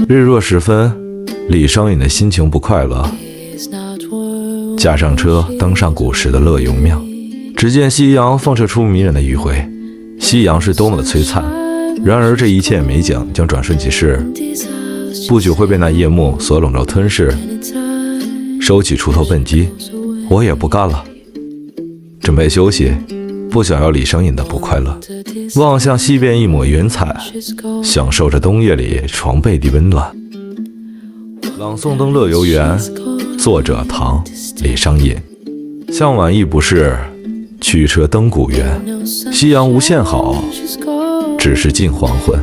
日落时分，李商隐的心情不快乐，驾上车，登上古时的乐游庙。只见夕阳放射出迷人的余晖，夕阳是多么的璀璨。然而这一切美景将转瞬即逝，不久会被那夜幕所笼罩吞噬。收起锄头笨鸡，我也不干了，准备休息，不想要李商隐的不快乐。望向西边一抹云彩，享受着冬夜里床被的温暖。朗诵登乐游原，作者唐·李商隐。向晚意不适，驱车登古原。夕阳无限好，只是近黄昏。